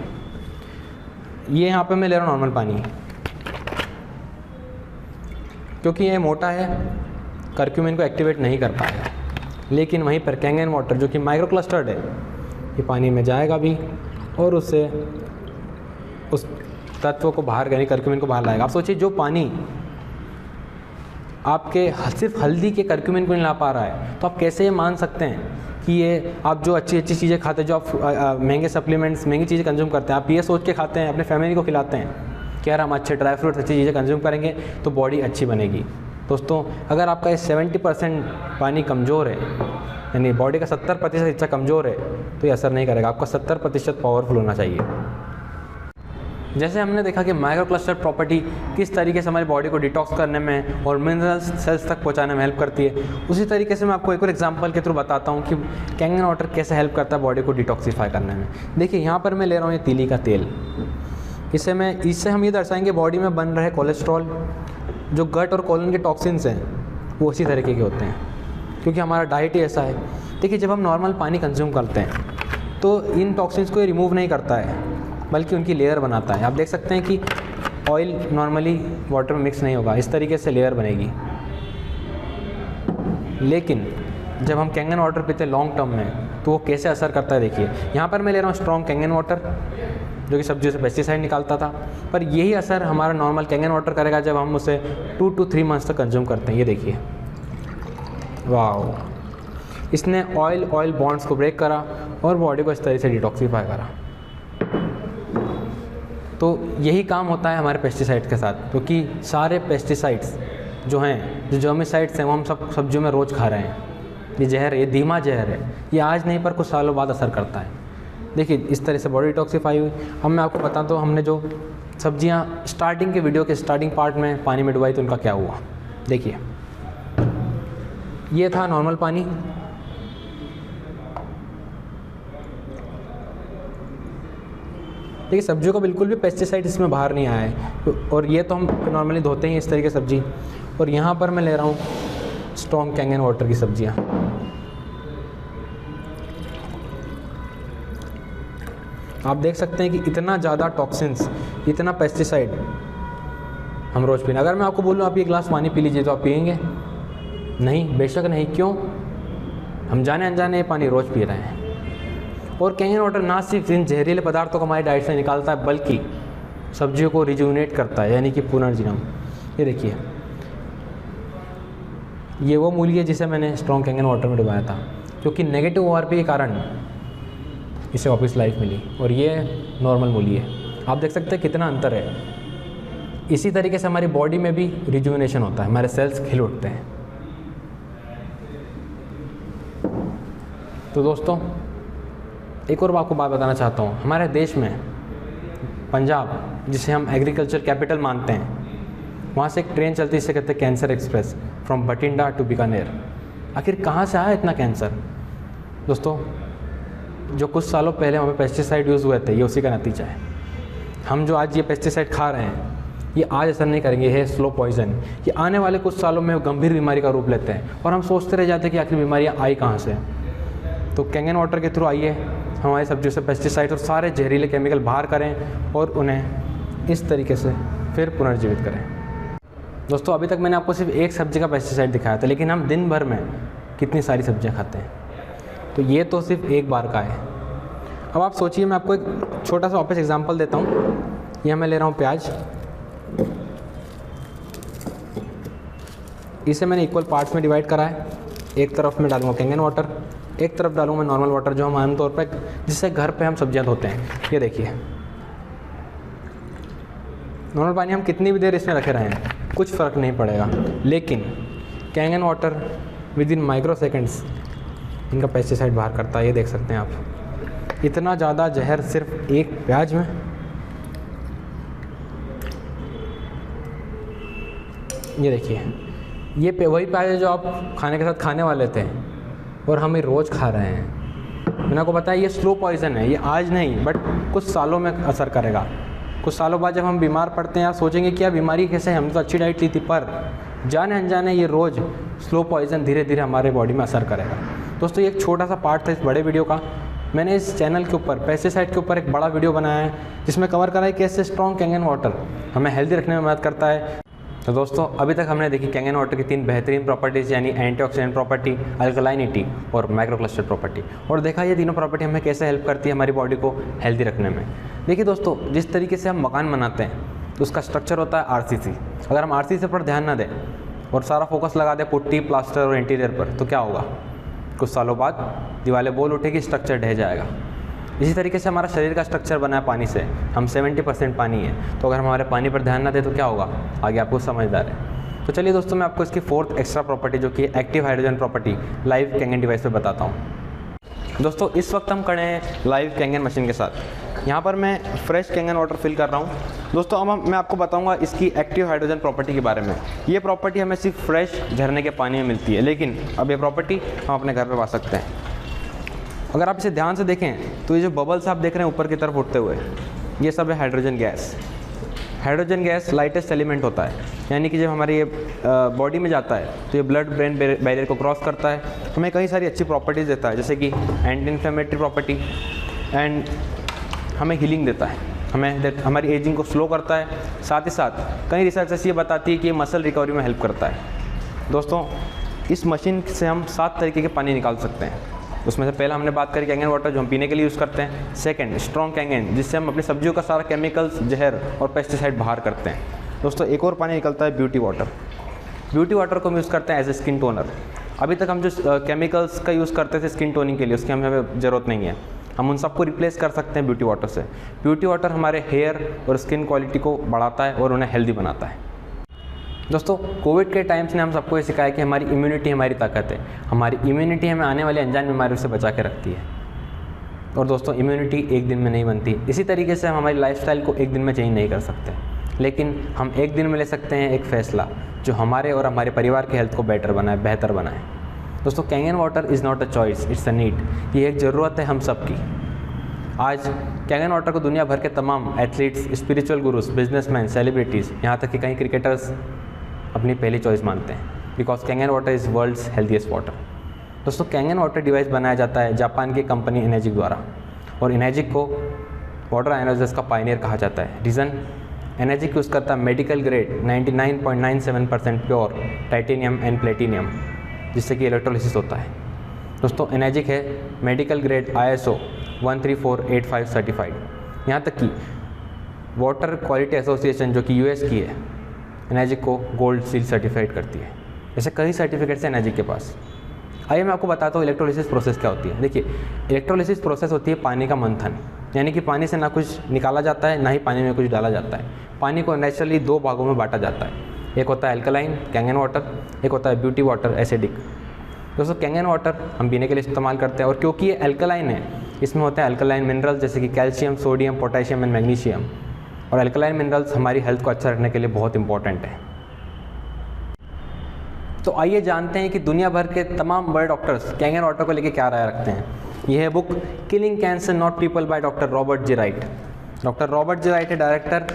ये यहाँ पे मैं ले रहा हूँ नॉर्मल पानी, क्योंकि ये मोटा है करक्यूमिन को एक्टिवेट नहीं कर पाएगा। लेकिन वहीं पर कैंगन वाटर जो कि माइक्रो क्लस्टर्ड है, ये पानी में जाएगा भी और उससे उस तत्व को बाहर, यानी करक्यूमिन को बाहर लाएगा। आप सोचिए, जो पानी आपके सिर्फ हल्दी के करक्यूमिन को नहीं ला पा रहा है, तो आप कैसे ये मान सकते हैं कि ये आप जो अच्छी अच्छी चीज़ें खाते हैं, जो आप महंगे सप्लीमेंट्स, महंगी चीज़ें कंज्यूम करते हैं, आप ये सोच के खाते हैं, अपने फैमिली को खिलाते हैं कि यार हम अच्छे ड्राई फ्रूट्स, अच्छी चीज़ें कंज्यूम करेंगे तो बॉडी अच्छी बनेगी। दोस्तों, अगर आपका ये 70% पानी कमज़ोर है, यानी बॉडी का 70% हिस्सा कमज़ोर है, तो ये असर नहीं करेगा। आपका 70% पावरफुल होना चाहिए। जैसे हमने देखा कि माइक्रो क्लस्टर प्रॉपर्टी किस तरीके से हमारी बॉडी को डिटॉक्स करने में और मिनरल्स सेल्स तक पहुंचाने में हेल्प करती है, उसी तरीके से मैं आपको एक और एग्जांपल के थ्रू बताता हूं कि कैंगन वाटर कैसे हेल्प करता है बॉडी को डिटॉक्सीफाई करने में। देखिए, यहाँ पर मैं ले रहा हूँ ये तीली का तेल। इससे हम ये दर्शाएंगे बॉडी में बन रहे कोलेस्ट्रॉल, जो गट और कोलन के टॉक्सिन्स हैं, वो उसी तरीके के होते हैं, क्योंकि हमारा डाइट ही ऐसा है। देखिए, जब हम नॉर्मल पानी कंज्यूम करते हैं तो इन टॉक्सिन्स को ये रिमूव नहीं करता है, बल्कि उनकी लेयर बनाता है। आप देख सकते हैं कि ऑयल नॉर्मली वाटर में मिक्स नहीं होगा, इस तरीके से लेयर बनेगी। लेकिन जब हम कैंगन वाटर पीते हैं लॉन्ग टर्म में, तो वो कैसे असर करता है देखिए। यहाँ पर मैं ले रहा हूँ स्ट्रॉन्ग कैंगन वाटर, जो कि सब्जियों से पेस्टिसाइड निकालता था, पर यही असर हमारा नॉर्मल कैंगन वाटर करेगा जब हम उसे 2 to 3 मंथ्स तक कंज्यूम करते हैं। ये देखिए, वाह, इसने ऑयल बॉन्ड्स को ब्रेक करा और बॉडी को इस तरह से डिटॉक्सीफाई करा। तो यही काम होता है हमारे पेस्टिसाइड्स के साथ, क्योंकि सारे पेस्टिसाइड्स जो हैं, जो जर्मिसाइड्स हैं, वो हम सब सब्जियों में रोज़ खा रहे हैं। ये जहर है, ये धीमा जहर है, ये आज नहीं पर कुछ सालों बाद असर करता है। देखिए, इस तरह से बॉडी डिटॉक्सीफाई हुई। अब मैं आपको बताता हूँ, हमने जो सब्जियाँ स्टार्टिंग के वीडियो के स्टार्टिंग पार्ट में पानी में डुबाई, तो उनका क्या हुआ। देखिए, ये था नॉर्मल पानी, देखिए सब्जियों का बिल्कुल भी पेस्टिसाइड इसमें बाहर नहीं आया है, और ये तो हम नॉर्मली धोते हैं इस तरीके सब्जी। और यहाँ पर मैं ले रहा हूँ स्ट्रॉन्ग कैंगन वाटर की सब्जियाँ। आप देख सकते हैं कि इतना ज़्यादा टॉक्सिन्स, इतना पेस्टिसाइड हम रोज़ पीना। अगर मैं आपको बोलूँ आप ये गिलास पानी पी लीजिए, तो आप पिएंगे? नहीं, बेशक नहीं। क्यों? हम जाने अनजाने ये पानी रोज़ पी रहे हैं। और कैंगन वाटर ना सिर्फ इन जहरीले पदार्थों को हमारी डाइट से निकालता है, बल्कि सब्जियों को रिजुविनेट करता है, यानी कि पुनर्जीवन। ये देखिए, ये वो मूली है जिसे मैंने स्ट्रॉन्ग कैंगन वाटर में डुबाया था, क्योंकि नेगेटिव ओआरपी के कारण इसे वापस लाइफ मिली, और ये नॉर्मल मूली है। आप देख सकते हैं कितना अंतर है। इसी तरीके से हमारी बॉडी में भी रिजुविनेशन होता है, हमारे सेल्स खिल उठते हैं। तो दोस्तों, एक और आपको बात बताना चाहता हूँ। हमारे देश में पंजाब, जिसे हम एग्रीकल्चर कैपिटल मानते हैं, वहाँ से एक ट्रेन चलती है, इसे कहते हैं cancer express, from Bathinda to Bikaner. आखिर कहाँ से आया इतना कैंसर? दोस्तों, जो कुछ सालों पहले वहाँ पे पेस्टिसाइड यूज़ हुए थे, ये उसी का नतीजा है। हम जो आज ये पेस्टिसाइड खा रहे हैं, ये आज असर नहीं करेंगे, ये है स्लो पॉइजन। ये आने वाले कुछ सालों में गंभीर बीमारी का रूप लेते हैं, और हम सोचते रह जाते हैं कि आखिर बीमारियाँ आई कहाँ से। तो कैंगन वाटर के थ्रू आइए, हमारी सब्जियों से पेस्टिसाइड और सारे जहरीले केमिकल बाहर करें और उन्हें इस तरीके से फिर पुनर्जीवित करें। दोस्तों, अभी तक मैंने आपको सिर्फ एक सब्जी का पेस्टिसाइड दिखाया था, लेकिन हम दिन भर में कितनी सारी सब्जियां खाते हैं। तो ये तो सिर्फ एक बार का है। अब आप सोचिए, मैं आपको एक छोटा सा वापस एग्जांपल देता हूँ। यह मैं ले रहा हूँ प्याज, इसे मैंने इक्वल पार्ट्स में डिवाइड करा है। एक तरफ मैं डालूँगा कैंगन वाटर, एक तरफ डालूँगा मैं नॉर्मल वाटर, जो हम आमतौर पर जिससे घर पे हम सब्जियां धोते हैं। ये देखिए, नॉर्मल पानी हम कितनी भी देर इसमें रखे रहें, कुछ फ़र्क नहीं पड़ेगा। लेकिन Kangen water with in micro seconds इनका पेस्टिसाइड बाहर करता है। ये देख सकते हैं आप, इतना ज़्यादा जहर सिर्फ एक प्याज में। ये देखिए, ये वही प्याज है जो आप खाने के साथ खाने वाले थे, और हम ये रोज़ खा रहे हैं। मैंने आपको बताया, ये स्लो पॉइजन है। ये आज नहीं, बट कुछ सालों में असर करेगा। कुछ सालों बाद जब हम बीमार पड़ते हैं, आप सोचेंगे कि यार बीमारी कैसे है, हमने तो अच्छी डाइट ली थी, पर जाने अनजाने ये रोज़ स्लो पॉइजन धीरे धीरे हमारे बॉडी में असर करेगा। दोस्तों, ये एक छोटा सा पार्ट था इस बड़े वीडियो का। मैंने इस चैनल के ऊपर पेस्टिसाइड के ऊपर एक बड़ा वीडियो बनाया है, जिसमें कवर करा है कैसे स्ट्रॉन्ग कैंगन वाटर हमें हेल्दी रखने में मदद करता है तो दोस्तों अभी तक हमने देखी कैंगन वाटर की 3 बेहतरीन प्रॉपर्टीज़, यानी एंटीऑक्सीडेंट प्रॉपर्टी, अल्कलाइनिटी और माइक्रोक्लस्टर प्रॉपर्टी, और देखा ये तीनों प्रॉपर्टी हमें कैसे हेल्प करती है हमारी बॉडी को हेल्दी रखने में। देखिए दोस्तों, जिस तरीके से हम मकान बनाते हैं तो उसका स्ट्रक्चर होता है आरसीसी। अगर हम आरसीसी पर ध्यान ना दें और सारा फोकस लगा दें पुट्टी, प्लास्टर और इंटीरियर पर, तो क्या होगा? कुछ सालों बाद दीवारें बोल उठेगी, स्ट्रक्चर ढह जाएगा। इसी तरीके से हमारा शरीर का स्ट्रक्चर बना है पानी से, हम 70% पानी है, तो अगर हम हमारे पानी पर ध्यान ना दें तो क्या होगा? आगे आपको समझदार है। तो चलिए दोस्तों, मैं आपको इसकी 4th एक्स्ट्रा प्रॉपर्टी जो कि active hydrogen property live Kangen device पे बताता हूँ। दोस्तों इस वक्त हम खड़े हैं लाइव कैंगन मशीन के साथ। यहाँ पर मैं फ्रेश कैंगन वाटर फिल कर रहा हूँ। दोस्तों अब मैं आपको बताऊँगा इसकी एक्टिव हाइड्रोजन प्रॉपर्टी के बारे में। ये प्रॉपर्टी हमें सिर्फ फ्रेश झरने के पानी में मिलती है, लेकिन अब ये प्रॉपर्टी हम अपने घर पर पा सकते हैं। अगर आप इसे ध्यान से देखें तो ये जो बबल्स आप देख रहे हैं ऊपर की तरफ उठते हुए, ये सब है hydrogen gas. Hydrogen gas lightest element होता है, यानी कि जब हमारी ये बॉडी में जाता है तो ये ब्लड ब्रेन बैरियर को क्रॉस करता है, हमें कई सारी अच्छी प्रॉपर्टीज़ देता है, जैसे कि एंटी इन्फ्लेमेटरी प्रॉपर्टी एंड हमें हीलिंग देता है, हमें हमारी एजिंग को स्लो करता है। साथ ही साथ कई रिसर्च ऐसी ये बताती है कि ये मसल रिकवरी में हेल्प करता है। दोस्तों इस मशीन से हम 7 तरीके के पानी निकाल सकते हैं। उसमें से पहला हमने बात करी कैंगन वाटर, जो हम पीने के लिए यूज़ करते हैं। सेकंड स्ट्रॉन्ग कैंगन, जिससे हम अपनी सब्जियों का सारा केमिकल्स, जहर और पेस्टिसाइड बाहर करते हैं। दोस्तों एक और पानी निकलता है ब्यूटी वाटर। ब्यूटी वाटर को हम यूज़ करते हैं एज ए स्किन टोनर। अभी तक हम जो केमिकल्स का यूज़ करते थे स्किन टोनिंग के लिए, उसकी हमें ज़रूरत नहीं है, हम उन सबको रिप्लेस कर सकते हैं ब्यूटी वाटर से। ब्यूटी वाटर हमारे हेयर और स्किन क्वालिटी को बढ़ाता है और उन्हें हेल्दी बनाता है। दोस्तों कोविड के टाइम्स ने हम सबको ये सिखाया कि हमारी इम्यूनिटी हमारी ताकत है। हमारी इम्यूनिटी हमें आने वाली अनजान बीमारियों से बचा के रखती है। और दोस्तों इम्यूनिटी एक दिन में नहीं बनती। इसी तरीके से हम हमारी लाइफस्टाइल को एक दिन में चेंज नहीं कर सकते, लेकिन हम एक दिन में ले सकते हैं एक फ़ैसला जो हमारे और हमारे परिवार की हेल्थ को बेहतर बनाए। दोस्तों Kangen water is not a choice, it's a need. ये एक ज़रूरत है हम सब की। आज कैंगन वाटर को दुनिया भर के तमाम athletes, spiritual gurus, businessman, celebrities, यहाँ तक कि कई क्रिकेटर्स अपनी पहली चॉइस मानते हैं, because Kangen water is world's healthiest water. दोस्तों कैंगन वाटर डिवाइस बनाया जाता है जापान की कंपनी एनर्जिक द्वारा, और एनर्जिक को वाटर आयनाइजर्स का पायनियर कहा जाता है। रीज़न, एनर्जिक यूज़ करता है medical grade 99.97% pure titanium and platinum, जिससे कि इलेक्ट्रोलिसिस होता है। दोस्तों एनर्जिक है मेडिकल ग्रेड ISO 13485 सर्टिफाइड। यहाँ तक कि वाटर क्वालिटी एसोसिएशन जो कि US की है, एनर्जिक को गोल्ड सील सर्टिफाइड करती है। ऐसे कई सर्टिफिकेट्स हैं एनर्जिक के पास। आइए मैं आपको बताता हूँ इलेक्ट्रोलिसिस प्रोसेस क्या होती है। देखिए इलेक्ट्रोलिसिस प्रोसेस होती है पानी का मंथन, यानी कि पानी से ना कुछ निकाला जाता है ना ही पानी में कुछ डाला जाता है। पानी को नेचुरली 2 भागों में बांटा जाता है, एक होता है अल्कलाइन कैंगन वाटर, एक होता है ब्यूटी वाटर एसिडिक। दोस्तों कैंगन वाटर हम पीने के लिए इस्तेमाल करते हैं, और क्योंकि ये अल्कलाइन है इसमें होते हैं अल्कलाइन मिनरल्स जैसे कि calcium, sodium, potassium and magnesium, और अल्कलाइन मिनरल्स हमारी हेल्थ को अच्छा रखने के लिए बहुत इंपॉर्टेंट है। तो आइए जानते हैं कि दुनिया भर के तमाम बड़े डॉक्टर्स कैंगन वाटर को लेकर क्या राय रखते हैं। यह है book killing cancer not people by doctor Robert G Wright. Doctor Robert G Wright है director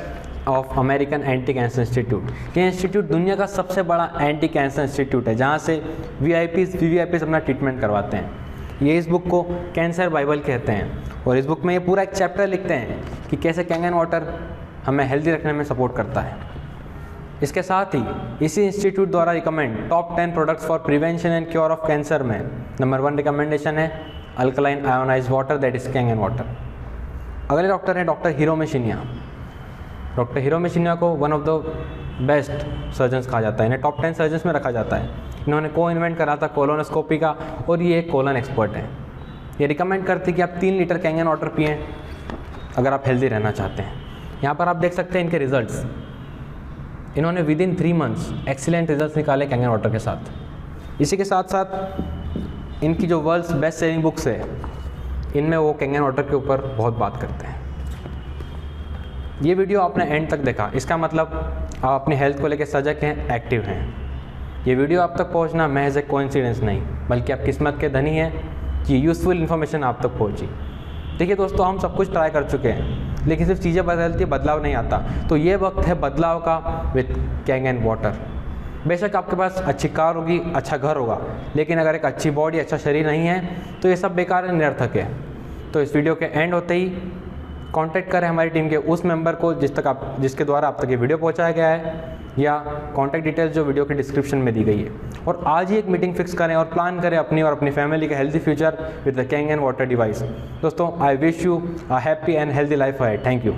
of American anti cancer institute. ये इंस्टीट्यूट दुनिया का सबसे बड़ा एंटी कैंसर इंस्टीट्यूट है, जहाँ से VVIPs अपना ट्रीटमेंट करवाते हैं। ये इस बुक को कैंसर बाइबल कहते हैं, और इस बुक में ये पूरा एक चैप्टर लिखते हैं कि कैसे कैंगन वाटर हमें हेल्दी रखने में सपोर्ट करता है। इसके साथ ही इसी इंस्टीट्यूट द्वारा recommend top 10 products for prevention and cure of cancer में नंबर 1 रिकमेंडेशन है alkaline ionised water, that is Kangen water. अगले डॉक्टर हैं doctor Hiromi Shinya. Doctor Hiromi Shinya को one of the best surgeons कहा जाता है, इन्हें टॉप 10 सर्जन्स में रखा जाता है। इन्होंने इन्वेंट करा था कोलोनोस्कोपी का, और ये एक कोलन एक्सपर्ट हैं। ये रिकमेंड करते हैं कि आप 3 लीटर कैंगन वाटर पिएँ अगर आप हेल्दी रहना चाहते हैं। यहाँ पर आप देख सकते हैं इनके रिजल्ट्स। इन्होंने विदिन 3 मंथ्स एक्सीलेंट रिजल्ट्स निकाले कैंगन वाटर के साथ। इसी के साथ साथ इनकी जो वर्ल्ड्स बेस्ट सेलिंग बुक्स है, इनमें वो कैंगन वाटर के ऊपर बहुत बात करते हैं। ये वीडियो आपने एंड तक देखा, इसका मतलब आप अपनी हेल्थ को लेकर सजग हैं, एक्टिव हैं। ये वीडियो आप तक पहुंचना महज एक कोइंसिडेंस नहीं, बल्कि आप किस्मत के धनी हैं कि यूज़फुल इन्फॉर्मेशन आप तक पहुंची। देखिए दोस्तों, हम सब कुछ ट्राई कर चुके हैं, लेकिन सिर्फ चीज़ें बदलती, बदलाव नहीं आता। तो ये वक्त है बदलाव का विद कैंगन वाटर। बेशक आपके पास अच्छी कार होगी, अच्छा घर होगा, लेकिन अगर एक अच्छी बॉडी, अच्छा शरीर नहीं है तो ये सब बेकार, निरर्थक है। तो इस वीडियो के एंड होते ही कांटेक्ट करें हमारी टीम के उस मेंबर को जिसके द्वारा आप तक ये वीडियो पहुंचाया गया है, या कॉन्टैक्ट डिटेल्स जो वीडियो के डिस्क्रिप्शन में दी गई है। और आज ही एक मीटिंग फिक्स करें और प्लान करें अपनी और अपनी फैमिली का healthy future with the Kangen water device. दोस्तों, I wish you a happy and healthy life ahead. Thank you.